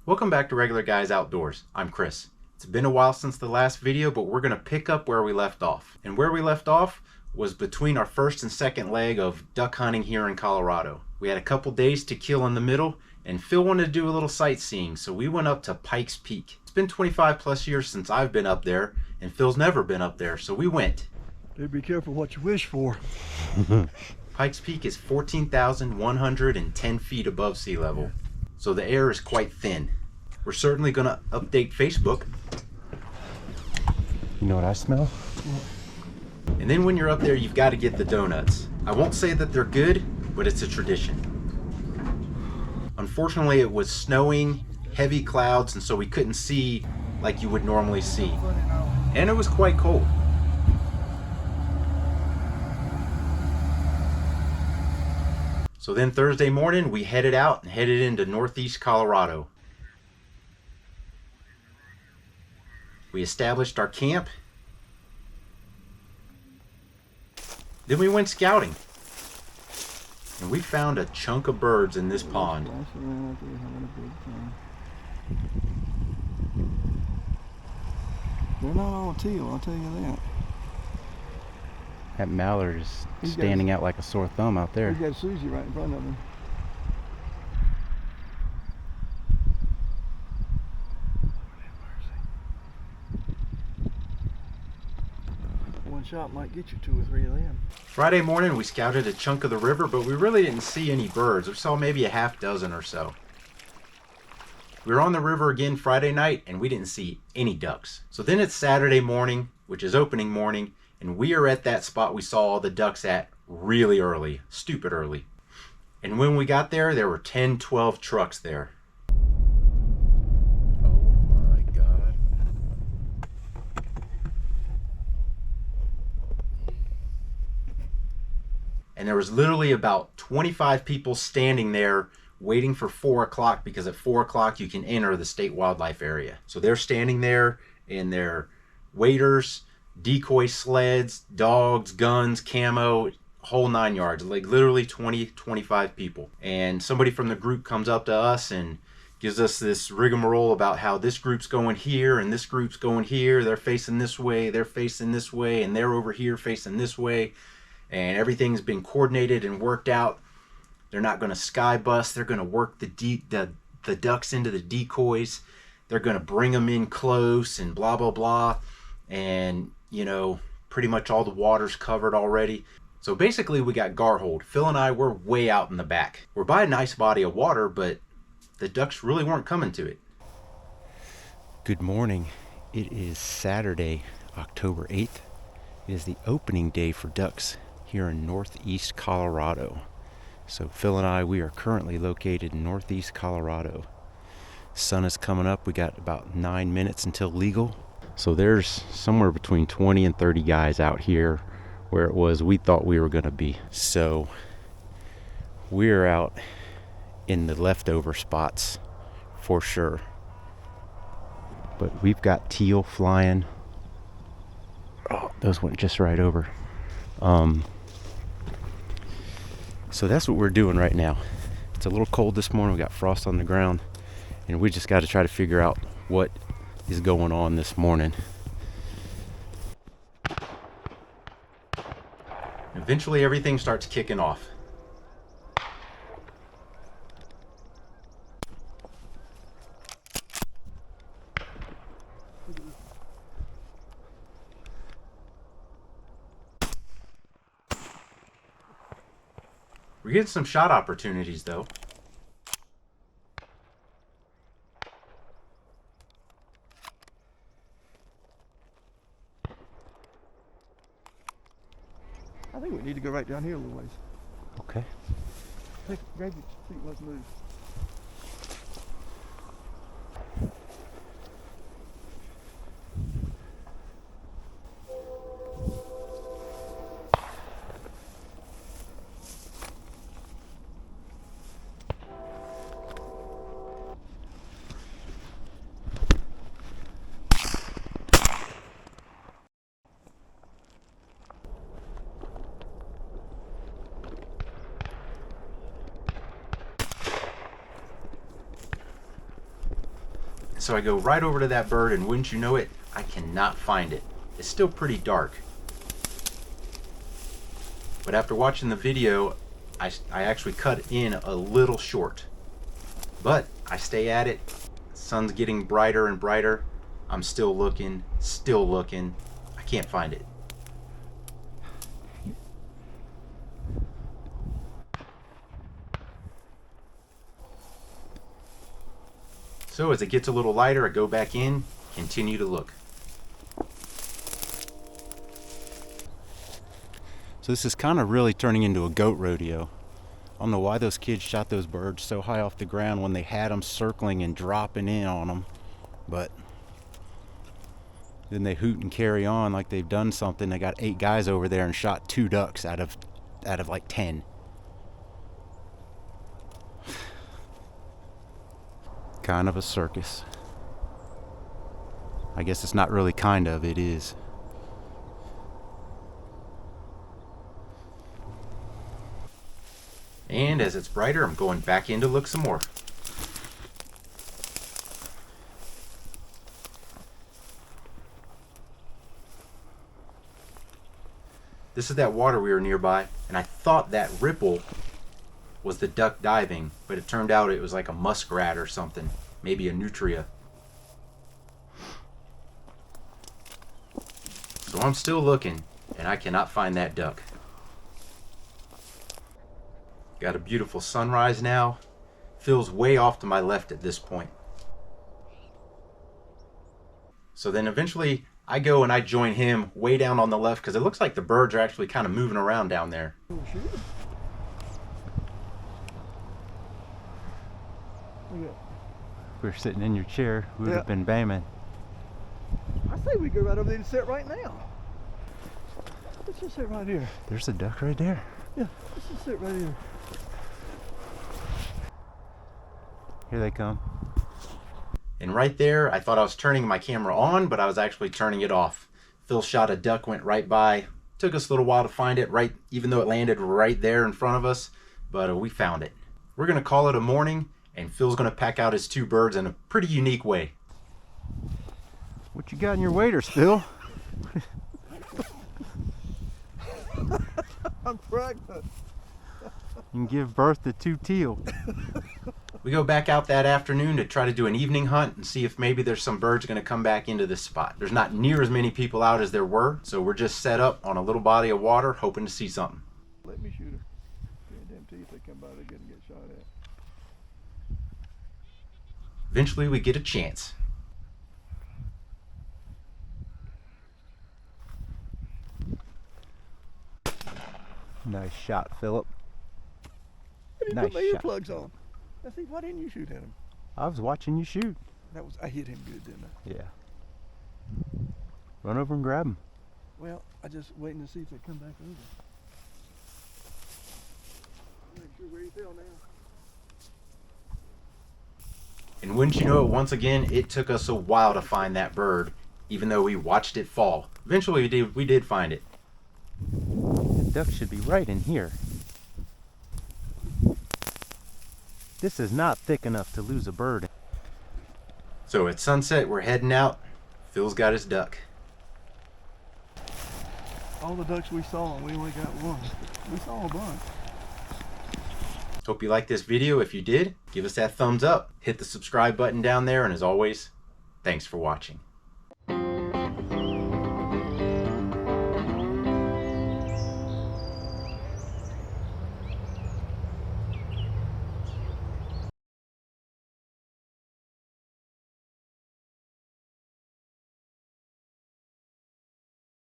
Welcome back to Regular Guys Outdoors. I'm Chris. It's been a while since the last video, but we're going to pick up where we left off. And where we left off was between our first and second leg of duck hunting here in Colorado. We had a couple days to kill in the middle, and Phil wanted to do a little sightseeing, so we went up to Pikes Peak. It's been 25 plus years since I've been up there, and Phil's never been up there, so we went. Hey, be careful what you wish for. Pikes Peak is 14,110 feet above sea level, so the air is quite thin. We're certainly going to update Facebook. You know what I smell? And then when you're up there, you've got to get the donuts. I won't say that they're good, but it's a tradition. Unfortunately, it was snowing, heavy clouds, and so we couldn't see like you would normally see. And it was quite cold. So then Thursday morning, we headed out and headed into northeast Colorado. We established our camp. Then we went scouting. And we found a chunk of birds in this pond. They're not all teal, I'll tell you that. That mallard is standing out like a sore thumb out there. He's got Susie right in front of him. One shot might get you 2 or 3 of them. Friday morning, we scouted a chunk of the river, but we really didn't see any birds. We saw maybe a half dozen or so. We were on the river again Friday night, and we didn't see any ducks. So then it's Saturday morning, which is opening morning, and we are at that spot we saw all the ducks at really early, stupid early. And when we got there, there were 10, 12 trucks there. Oh my God. And there was literally about 25 people standing there waiting for 4 o'clock, because at 4 o'clock you can enter the state wildlife area. So they're standing there in their waders, decoy sleds, dogs, guns, camo, whole 9 yards, like literally 20, 25 people. And somebody from the group comes up to us and gives us this rigmarole about how this group's going here and this group's going here. They're facing this way, they're facing this way, and they're over here facing this way. And everything's been coordinated and worked out. They're not going to sky bust. They're going to work the ducks into the decoys. They're going to bring them in close and blah, blah, blah. And, you know, pretty much all the water's covered already. So basically we got gar-holed. Phil and I were way out in the back. We're by a nice body of water, but the ducks really weren't coming to it. Good morning. It is Saturday, October 8th. It is the opening day for ducks here in northeast Colorado. So Phil and I, we are currently located in northeast Colorado. Sun is coming up. We got about 9 minutes until legal. So there's somewhere between 20 and 30 guys out here where it was we thought we were going to be. So we're out in the leftover spots for sure. But we've got teal flying. Oh, those went just right over. So that's what we're doing right now. It's a little cold this morning. We got frost on the ground, and we just got to try to figure out what is going on this morning. Eventually everything starts kicking off. We're getting some shot opportunities though. I think we need to go right down here a little ways. Okay. Grab your feet, let's move. So I go right over to that bird, and wouldn't you know it, I cannot find it. It's still pretty dark. But after watching the video, I actually cut in a little short. But I stay at it. The sun's getting brighter and brighter. I'm still looking. I can't find it. So as it gets a little lighter, I go back in, continue to look. So this is kind of really turning into a goat rodeo. I don't know why those kids shot those birds so high off the ground when they had them circling and dropping in on them. But then they hoot and carry on like they've done something. They got 8 guys over there and shot 2 ducks out of like 10. Kind of a circus. I guess it's not really kind of, it is. And as it's brighter, I'm going back in to look some more. This is that water we were nearby, and I thought that ripple was the duck diving, but it turned out it was like a muskrat or something, maybe a nutria. So I'm still looking, and I cannot find that duck. Got a beautiful sunrise now. Phil's way off to my left at this point. So then eventually I go and I join him way down on the left because it looks like the birds are actually kind of moving around down there. If we were sitting in your chair, we would have been bamming. I say we go right over there and sit right now. Let's just sit right here. There's a duck right there. Yeah, let's just sit right here. Here they come. And right there, I thought I was turning my camera on, but I was actually turning it off. Phil shot a duck, went right by. Took us a little while to find it, right, even though it landed right there in front of us, but we found it. We're gonna call it a morning, and Phil's gonna pack out his 2 birds in a pretty unique way. What you got in your waders, Phil? I'm pregnant. You can give birth to 2 teal. We go back out that afternoon to try to do an evening hunt and see if maybe there's some birds going to come back into this spot. There's not near as many people out as there were, so we're just set up on a little body of water hoping to see something. Let me shoot her. Damn teeth, they come by, they're gonna get shot at. Eventually we get a chance. Nice shot, Philip. I didn't Nice put my shot. earplugs on. I think, why didn't you shoot at him? I was watching you shoot. I hit him good, didn't I? Yeah. Run over and grab him. Well, I just waiting to see if they come back over. I'm not sure where he fell now. And wouldn't you know it, once again, it took us a while to find that bird, even though we watched it fall. Eventually we did find it. The duck should be right in here. This is not thick enough to lose a bird. So at sunset, we're heading out. Phil's got his duck. All the ducks we saw, we only got one. We saw a bunch. Hope you liked this video. If you did, give us that thumbs up. Hit the subscribe button down there. And as always, thanks for watching.